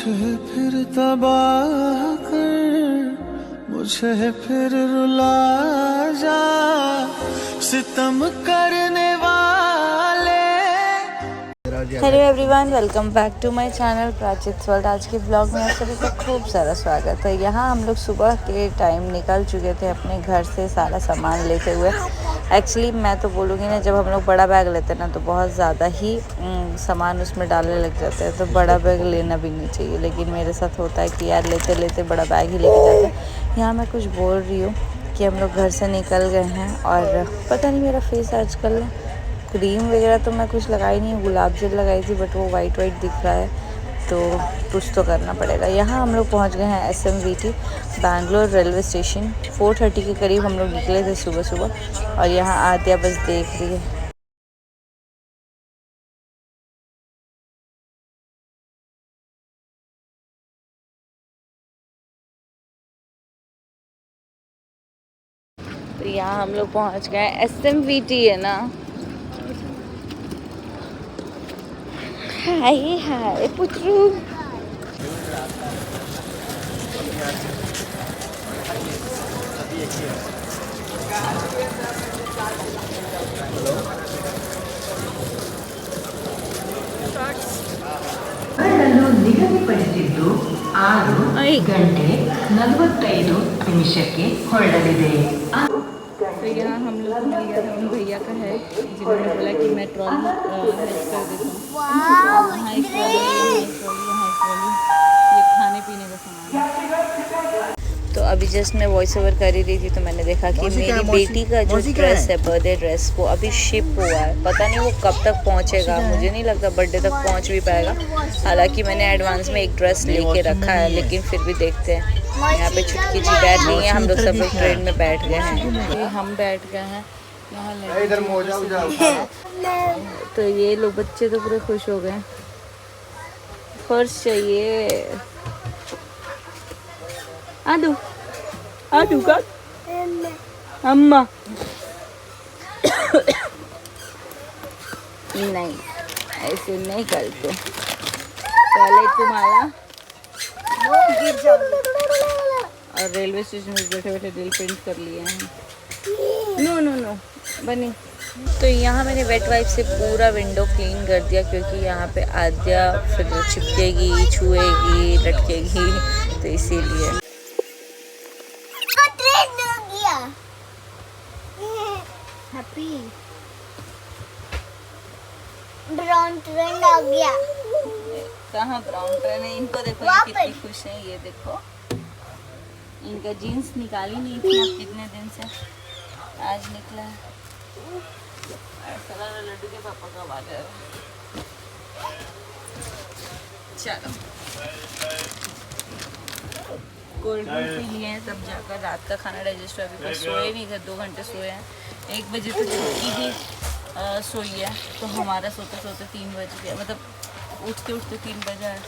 मुझे फिर तबाह कर, मुझे फिर रुला जा, सितम करने वाले। Hello everyone, welcome back to my channel Prachit world. आज के ब्लॉग में आप सभी का खूब सारा स्वागत है। यहाँ हम लोग सुबह के टाइम निकल चुके थे अपने घर से सारा सामान लेते हुए। एक्चुअली मैं तो बोलूँगी ना, जब हम लोग बड़ा बैग लेते हैं ना तो बहुत ज़्यादा ही सामान उसमें डालने लग जाते हैं, तो बड़ा बैग लेना भी नहीं चाहिए। लेकिन मेरे साथ होता है कि यार लेते लेते बड़ा बैग ही लेके जाते हैं। यहाँ मैं कुछ बोल रही हूँ कि हम लोग घर से निकल गए हैं और पता नहीं मेरा फेस आजकल क्रीम वगैरह तो मैं कुछ लगाई नहीं, गुलाब जल लगाई थी बट वो वाइट दिख रहा है, तो कुछ तो करना पड़ेगा। यहाँ हम लोग पहुँच गए हैं SMVT बैंगलोर रेलवे स्टेशन। 4:30 के करीब हम लोग निकले थे सुबह सुबह और यहाँ आद्या बस देख रही है। तो यहाँ हम लोग पहुँच गए हैं। SMVT है ना। हाय हाय पुत्रू। ನಿಗದಿಪಡಿಸಿದ್ದು 6 ಗಂಟೆ 45 ನಿಮಿಷಕ್ಕೆ ಹೊರಡಲಿದೆ। तो यहाँ हम लोग को मिल गया था उन भैया का है जिन्होंने बोला कि मैं ट्रॉली हेल्प कर देता हूँ। यहाँ एक ट्रॉली, यहाँ एक ट्रॉली, यहाँ एक ट्रॉली, ये खाने पीने का सामान। तो अभी जस्ट मैं वॉइस ओवर कर ही रही थी तो मैंने देखा कि मेरी बेटी का जो ड्रेस है, बर्थडे ड्रेस, वो अभी शिप हुआ है। पता नहीं वो कब तक पहुँचेगा, मुझे नहीं लगता बर्थडे तक पहुँच भी पाएगा। हालांकि मैंने एडवांस में एक ड्रेस लेके रखा है, लेकिन फिर भी देखते हैं। यहाँ पे छुटकी जी बैठ नहीं है, हम लोग सब लोग ट्रेन में बैठ गए हैं। हम बैठ गए हैं यहाँ। तो ये लोग बच्चे तो पूरे खुश हो गए। फर्स्ट चाहिए आदू आदू का अम्मा नहीं, ऐसे नहीं करते। पहले तुम्हारा गिर जाओ। और रेलवे स्टेशन में बैठे बैठे दिल पेंट कर लिए हैं। नो नो नो बनी। तो यहाँ मैंने वेट वाइप से पूरा विंडो क्लीन कर दिया, क्योंकि यहाँ पे आद्या फिर चिपकेगी, छुएगी, लटकेगी, तो इसीलिए। हैप्पी ब्राउन ट्रेन आ गया। कहाँ ब्राउन ट्रेन है? इनको देखो, ये कितनी खुश है। ये देखो, इनका जीन्स निकाली नहीं थी अब कितने दिन से, आज निकला है। ऐसा लड्डू के पापा का आवाज है। चलो कोल्ड ड्रिंक पी लिए हैं, तब जाकर रात का खाना डाइजेस्ट हुआ। अभी तक सोए नहीं थे, 2 घंटे सोए हैं। 1 बजे तो छुट्टी भी सोई है, तो हमारा सोते सोते 3 बज गया, मतलब उठते उठते 3 बजा है,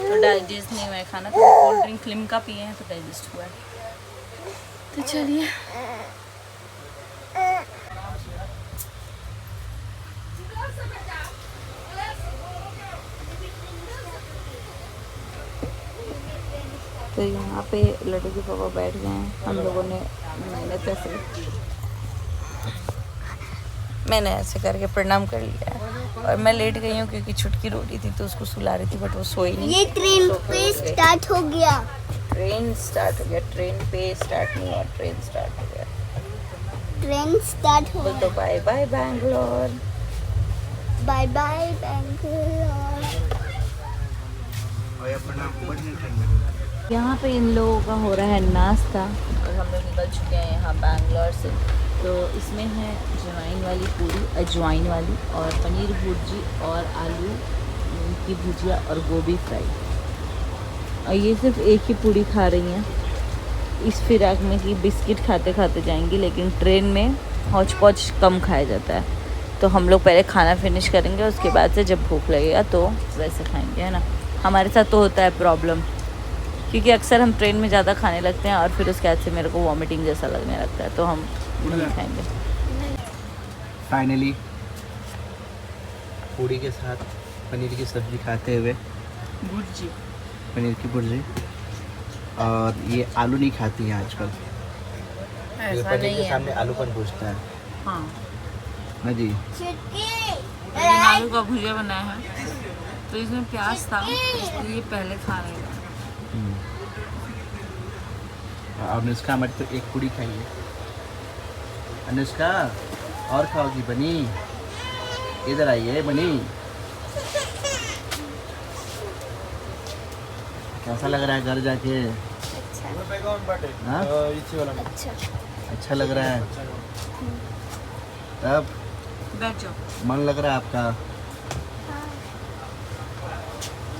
तो डाइजेस्ट नहीं हुआ है खाना। तो कोल्ड ड्रिंक लिम्का पिए हैं तो डाइजेस्ट हुआ है। तो चलिए तो यहाँ पे लड्डू के पापा बैठ गए हैं। हम लोगों ने मैंने ऐसे करके प्रणाम कर लिया है और मैं लेट गई हूँ क्योंकि छुटकी रो रही थी तो उसको सुला रही थी, बट वो सोई नहीं। ये ट्रेन पे स्टार्ट हो गया। ट्रेन स्टार्ट हो गया। ट्रेन पे स्टार्ट नहीं हुआ, ट्रेन स्टार्ट हो गया। ट्रेन स्टार्ट हो बोल तो bye bye Bangalore. Bye bye Bangalore. यहाँ पे इन लोगों का हो रहा है नाश्ता और हम लोग निकल चुके हैं यहाँ बैंगलोर से। तो इसमें है अजवाइन वाली पूरी, अजवाइन वाली, और पनीर भुर्जी और आलू की भुजिया और गोभी फ्राई। और ये सिर्फ एक ही पूरी खा रही हैं इस फिराक में कि बिस्किट खाते खाते जाएंगी, लेकिन ट्रेन में हौच पौच कम खाया जाता है। तो हम लोग पहले खाना फिनिश करेंगे, उसके बाद से जब भूख लगेगा तो वैसे खाएंगे, है ना। हमारे साथ तो होता है प्रॉब्लम, क्योंकि अक्सर हम ट्रेन में ज़्यादा खाने लगते हैं और फिर उसके बाद से मेरे को वॉमिटिंग जैसा लगने लगता है, तो हम नहीं खाएंगे। फाइनली पूरी के साथ पनीर की सब्ज़ी खाते हुए भुर्जी पनीर की भुर्जी। और ये आलू नहीं खाती हैं आजकल, ऐसा पनीर नहीं के है। सामने आलू कौन पूछता है हाँ, ना जी। लेकिन आलू का भुजिया बनाया है तो इसमें प्याज था, इसलिए पहले खा रहे हैं। और अनुष्का हमारी तो एक पूड़ी खाई है। अनुष्का और खाओगी बनी? इधर आइए बनी। कैसा लग रहा है घर जाके? हाँ? अच्छा लग रहा है। तब बैठ जाओ। मन लग रहा है आपका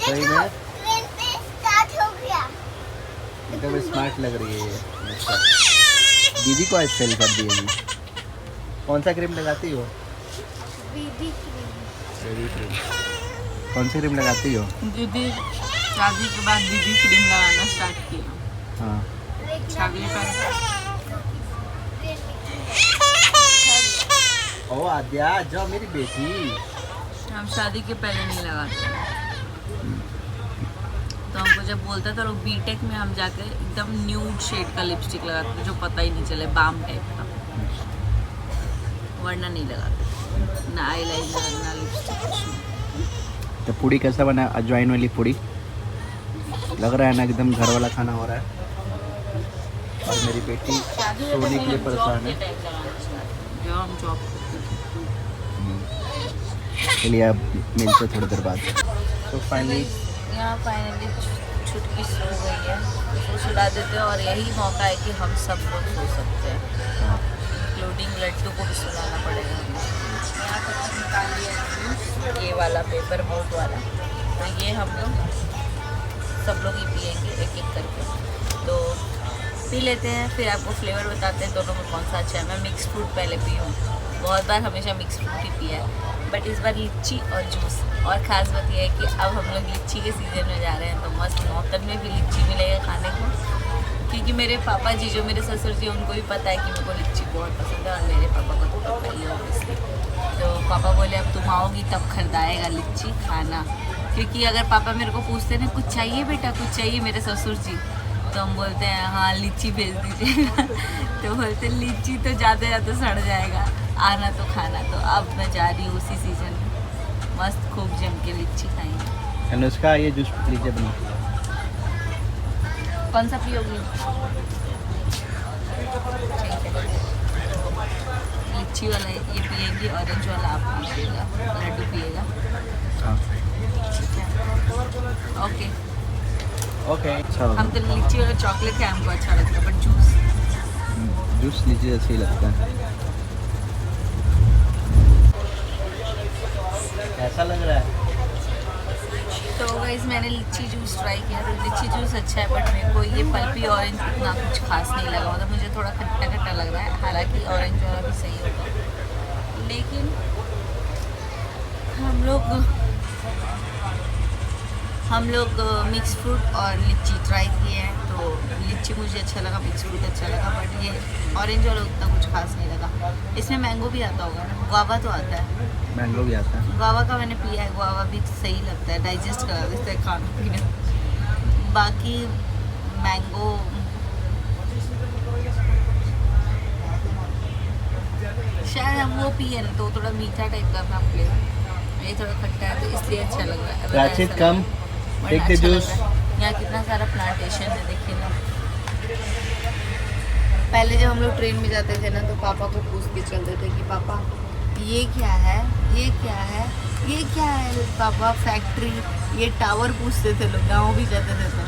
सही में? ट्रेन पे स्टार्ट हो गया। एकदम स्मार्ट लग रही है ये अनुष्का। दीदी को आज फेल कर दिएगी। कौन सा क्रीम लगाती हो? BB cream. Baby cream. कौन सी क्रीम लगाती हो? दीदी शादी के बाद दीदी क्रीम लगाना स्टार्ट किया। हाँ। छागले पर ओ आद्या जाओ मेरी बेटी। हम शादी के पहले नहीं लगाते, तो हमको जब बोलता था लोग बीटेक में हम जाके एकदम न्यूड शेड का लिपस्टिक लगाते थे, जो पता ही नहीं चले, बाम टाइप का, वरना नहीं लगाते ना आईलाइनर ना लिपस्टिक। तो पूड़ी कैसा बना? अजवाइन वाली पूड़ी लग रहा है ना, एकदम घर वाला खाना हो रहा है। और मेरी बेटी सोने के लिए परेशान है। जो हम जॉब करते चलिए अब मिलते हैं थोड़ी देर बाद। तो फाइनली यहाँ फाइनली छुट्टी शुरू हो गई है, तो सुला देते हैं और यही मौका है कि हम सब लोग सो सकते हैं, इंक्लूडिंग लड्डू को भी सुलाना पड़ेगा। यहाँ तक निकाल लिया ये वाला पेपर बोट वाला, तो ये हम लोग सब लोग ही पिएंगे एक एक करके, तो पी लेते हैं, फिर आपको फ्लेवर बताते हैं दोनों में कौन सा अच्छा है। मैं मिक्स फ्रूट पहले पी हूँ, बहुत बार हमेशा मिक्स फ्रूट ही पिया है, बट इस बार लीची और जूस। और ख़ास बात यह है कि अब हम लोग लीची के सीज़न में जा रहे हैं, तो मस्त मौतन में भी लीची मिलेगा खाने को, क्योंकि मेरे पापा जी जो मेरे ससुर जी उनको भी पता है कि मेरे को लीची बहुत पसंद है, और मेरे पापा को तो पता ही है ऑब्वियसली। तो पापा बोले अब तुम आओगी तब खरीदाएगा लीची खाना, क्योंकि अगर पापा मेरे को पूछते ना कुछ चाहिए बेटा कुछ चाहिए मेरे ससुर जी, तो हम बोलते हैं हाँ लीची भेज दीजिएगा तो बोलते लीची तो जाते जाते सड़ जाएगा, आना तो खाना। तो अब मैं जा रही हूँ उसी सीज़न में, मस्त खूब जम के लीची खाएंगे। अनुष्का ये जूस लीजिए बनी। कौन सा पियोगी? ठीक है, लीची वाला ये पिएगी, ऑरेंज वाला आप पिएगा, लड्डू पिएगा। हाँ ओके ओके। अच्छा हम तो लीची वाला चॉकलेट है हमको अच्छा लगता है, बट जूस जूस लीजिए अच्छा ही लगता है। कैसा लग रहा है? तो गाइस मैंने लीची जूस ट्राई किया, तो लीची जूस अच्छा है, बट मेरे को ये पल्पी ऑरेंज इतना कुछ खास नहीं लगा, मतलब मुझे थोड़ा खट्टा खट्टा लग रहा है, हालांकि ऑरेंज वाला भी सही होगा, लेकिन हम लोग मिक्स फ्रूट और लीची ट्राई किए हैं, तो लीची मुझे अच्छा लगा, मिक्स फ्रूट अच्छा लगा, बट ये ऑरेंज वाला उतना कुछ खास नहीं लगा। इसमें मैंगो भी आता होगा ना? गुआवा तो आता है, मैंगो भी आता है। गुआवा का मैंने पिया है, गुआवा भी सही लगता है, डाइजेस्ट करा देता है खाना पीना। बाकी मैंगो शायद हम वो पिए ना तो थोड़ा मीठा टाइप का था फ्लेवर, ये थोड़ा खट्टा है तो इसलिए अच्छा लग रहा है। प्राचित कम टेक द जूस। यहाँ कितना सारा प्लांटेशन है देखिए ना। पहले जब हम लोग ट्रेन में जाते थे ना तो पापा को पूछ के चलते थे कि पापा ये क्या है, ये क्या है, ये क्या है पापा, फैक्ट्री, ये टावर पूछते थे लोग, गाँव भी जाते थे तो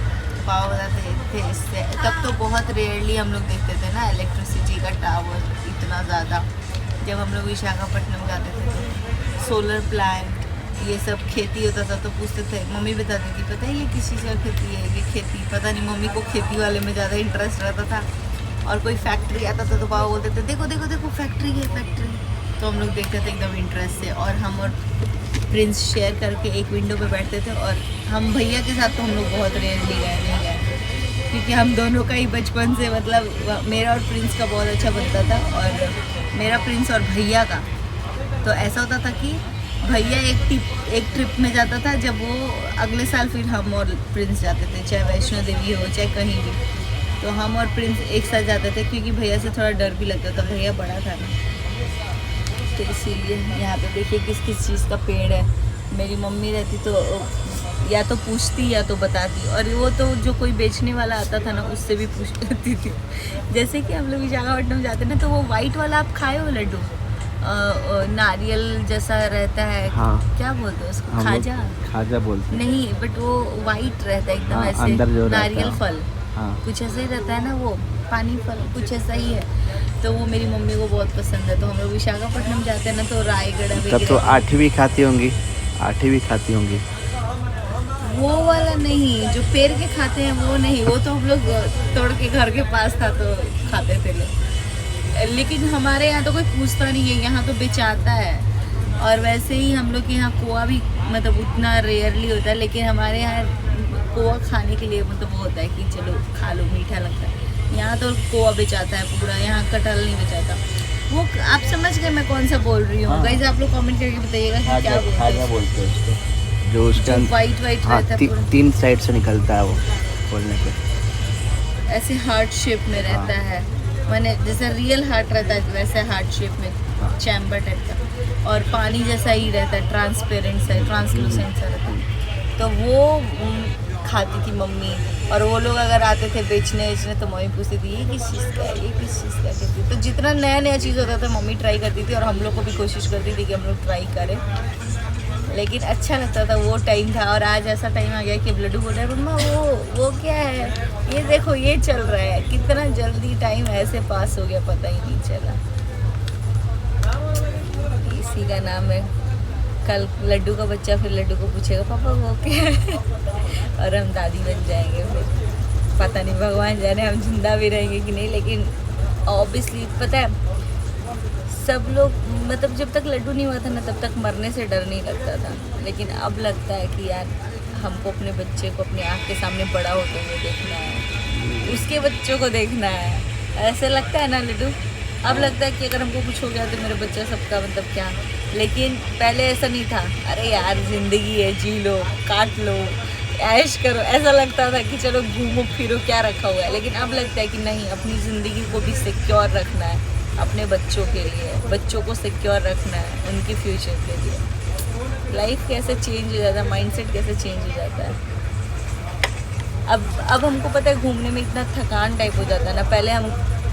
पापा बताते थे इससे। तब तो बहुत रेयरली हम लोग देखते थे ना इलेक्ट्रिसिटी का टावर इतना ज़्यादा, जब हम लोग विशाखापट्टनम जाते थे तो सोलर प्लांट ये सब खेती होता था तो पूछते थे, मम्मी बताती थी पता है ये किस चीज़ का खेती है, ये खेती पता नहीं, मम्मी को खेती वाले में ज़्यादा इंटरेस्ट रहता था। और कोई फैक्ट्री आता था तो पापा बोलते थे देखो देखो देखो फैक्ट्री है फैक्ट्री, तो हम लोग देखते थे एकदम इंटरेस्ट से। और हम और प्रिंस शेयर करके एक विंडो पे बैठते थे, और हम भैया के साथ तो हम लोग बहुत रेयरली नहीं गए, क्योंकि हम दोनों का ही बचपन से मतलब मेरा और प्रिंस का बहुत अच्छा बनता था, और मेरा प्रिंस और भैया का तो ऐसा होता था कि भैया एक ट्रिप में जाता था, जब वो अगले साल फिर हम और प्रिंस जाते थे, चाहे वैष्णो देवी हो चाहे कहीं भी, तो हम और प्रिंस एक साथ जाते थे, क्योंकि भैया से थोड़ा डर भी लगता था, भैया बड़ा था ना, तो इसीलिए। यहाँ पे देखिए किस किस चीज़ का पेड़ है। मेरी मम्मी रहती तो या तो पूछती या तो बताती, और वो तो जो कोई बेचने वाला आता था ना उससे भी पूछ लेती थी। जैसे कि हम लोग विशाखापट्टनम जाते ना, तो वो वाइट वाला आप खाए हो लड्डू, नारियल जैसा रहता है, हाँ। क्या बोलते हैं उसको, हम लोग खाजा? खाजा बोलते हैं। नहीं, बट वो वाइट रहता है एकदम, हाँ, ऐसे अंदर जो रहता नारियल है। फल, हाँ। कुछ ऐसा ही रहता है ना, वो पानी फल कुछ ऐसा ही है। तो वो मेरी मम्मी को बहुत पसंद है, तो हम लोग विशाखापट्टनम जाते हैं ना, तो रायगढ़ तब तो आठवीं खाती होंगी, आठवीं खाती होंगी। वो वाला नहीं, जो पेड़ के खाते हैं वो नहीं, वो तो हम लोग तोड़ के घर के पास था तो खाते थे लोग। लेकिन हमारे यहाँ तो कोई पूछता नहीं है, यहाँ तो बेचाता है। और वैसे ही हम लोग के यहाँ कोआ भी मतलब उतना रेयरली होता है, लेकिन हमारे यहाँ कोआ खाने के लिए मतलब वो होता है कि चलो खा लो, मीठा लगता है। यहाँ तो कोआ बेचाता है पूरा, यहाँ कटहल नहीं बेचाता। वो आप समझ गए मैं कौन सा बोल रही हूँ? गाइस आप लोग कमेंट करके बताइएगा कि क्या बोलते हैं उसको, जो उसका वाइट हाँ, रहता है पूरा। तीन साइड से निकलता है वो खोलने पे, ऐसे हार्ट शेप में रहता है, मैंने जैसे रियल हार्ट रहता है वैसे हार्ट शेप में, चैम्बर टाइप का, और पानी जैसा ही रहता है, ट्रांसपेरेंट सा, ट्रांसलूसेंट सा रहता है। तो वो खाती थी मम्मी, और वो लोग अगर आते थे बेचने तो मम्मी पूछती थी ये किस चीज़ का है, ये किस चीज़ का कहती। तो जितना नया नया चीज़ होता था मम्मी ट्राई करती थी, और हम लोग को भी कोशिश करती थी कि हम लोग ट्राई करें, लेकिन अच्छा लगता था, वो टाइम था। और आज ऐसा टाइम आ गया कि अब लड्डू बोल रहा है मम्मा वो क्या है, ये देखो ये चल रहा है। कितना जल्दी टाइम ऐसे पास हो गया पता ही नहीं चला। इसी का नाम है, कल लड्डू का बच्चा फिर लड्डू को पूछेगा पापा वो क्या है, और हम दादी बन जाएंगे फिर। पता नहीं, भगवान जाने हम जिंदा भी रहेंगे कि नहीं। लेकिन ऑब्वियसली पता है सब लोग मतलब जब तक लड्डू नहीं हुआ था ना तब तक मरने से डर नहीं लगता था, लेकिन अब लगता है कि यार हमको अपने बच्चे को अपनी आँख के सामने बड़ा होते हुए देखना है, उसके बच्चों को देखना है, ऐसे लगता है ना लड्डू। अब लगता है कि अगर हमको कुछ हो गया तो मेरे बच्चा सबका मतलब क्या। लेकिन पहले ऐसा नहीं था, अरे यार ज़िंदगी है, जी लो, काट लो, ऐश करो, ऐसा लगता था कि चलो घूमो फिरो, क्या रखा हुआ है। लेकिन अब लगता है कि नहीं, अपनी ज़िंदगी को भी सिक्योर रखना है, अपने बच्चों के लिए, बच्चों को सिक्योर रखना है उनके फ्यूचर के लिए। लाइफ कैसे चेंज हो जाता है, माइंडसेट कैसे चेंज हो जाता है। अब हमको पता है घूमने में इतना थकान टाइप हो जाता है ना, पहले हम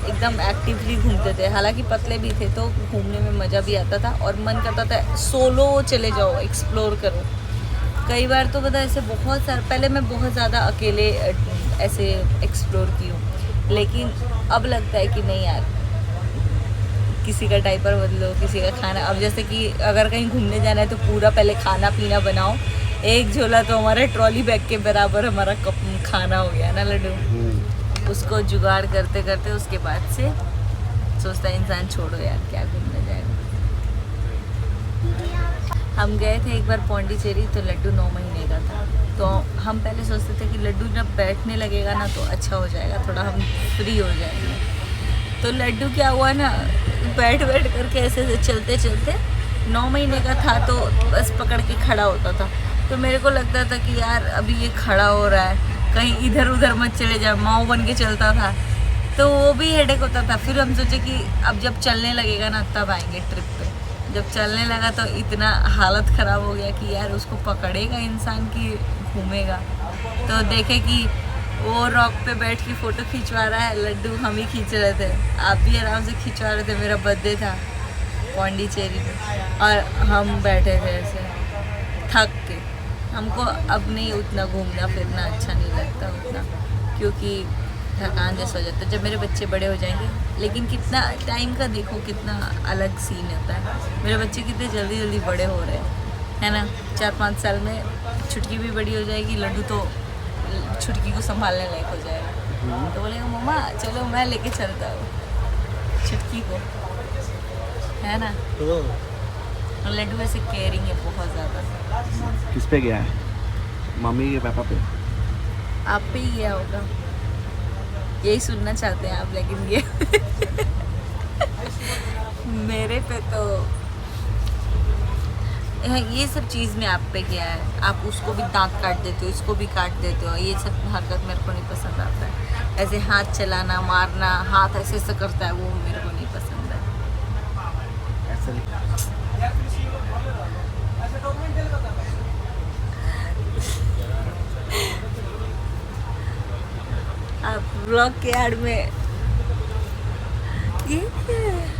एकदम एक्टिवली घूमते थे, हालांकि पतले भी थे तो घूमने में मज़ा भी आता था, और मन करता था सोलो चले जाओ, एक्सप्लोर करो। कई बार तो पता है ऐसे बहुत सारे, पहले मैं बहुत ज़्यादा अकेले ऐसे एक्सप्लोर की हूँ, लेकिन अब लगता है कि नहीं यार, किसी का डायपर बदलो, किसी का खाना। अब जैसे कि अगर कहीं घूमने जाना है तो पूरा पहले खाना पीना बनाओ, एक झोला तो हमारा ट्रॉली बैग के बराबर हमारा कप खाना हो गया ना लड्डू। उसको जुगाड़ करते करते उसके बाद से सोचता है इंसान छोड़ो यार क्या घूमने जाएगा। हम गए थे एक बार पौंडीचेरी, तो लड्डू 9 महीने का था, तो हम पहले सोचते थे कि लड्डू जब बैठने लगेगा ना तो अच्छा हो जाएगा, थोड़ा हम फ्री हो जाएंगे। तो लड्डू क्या हुआ ना, बैठ करके ऐसे ऐसे चलते चलते 9 महीने का था तो बस पकड़ के खड़ा होता था। तो मेरे को लगता था कि यार अभी ये खड़ा हो रहा है, कहीं इधर उधर मत चले जाए, माओ बन के चलता था, तो वो भी हेडेक होता था। फिर हम सोचे कि अब जब चलने लगेगा ना तब आएंगे ट्रिप पे। जब चलने लगा तो इतना हालत ख़राब हो गया कि यार उसको पकड़ेगा इंसान की घूमेगा। तो देखे कि वो रॉक पे बैठ के फ़ोटो खिंचवा रहा है लड्डू, हम ही खींच रहे थे, आप भी आराम से खिंचवा रहे थे। मेरा बर्थडे था पौंडीचेरी में और हम बैठे थे ऐसे थक के। हमको अब नहीं उतना घूमना फिरना अच्छा नहीं लगता उतना, क्योंकि थकान जैसा हो जाता है जब मेरे बच्चे बड़े हो जाएंगे। लेकिन कितना टाइम का देखो, कितना अलग सीन होता है। मेरे बच्चे कितने जल्दी जल्दी बड़े हो रहे हैं, है ना। 4-5 साल में छुटकी भी बड़ी हो जाएगी, लड्डू तो छुटकी को संभालने लायक हो जाएगा। तो बोलेगा मम्मा चलो मैं लेके चलता हूँ छुटकी को, है ना। और लड्डू वैसे केयरिंग है बहुत ज़्यादा। किस पे गया है, मम्मी के पापा पे? आप पे ही गया होगा, यही सुनना चाहते हैं आप, लेकिन ये मेरे पे तो ये सब चीज़ में आप पे क्या है, आप उसको भी दांत काट देते हो, इसको भी काट देते हो, ये सब हरकत मेरे को नहीं पसंद आता है। ऐसे हाथ चलाना, मारना, हाथ ऐसे ऐसे करता है, वो मेरे को नहीं पसंद है। ऐसा नहीं। आप ब्लॉग के आड़ में ये क्या है?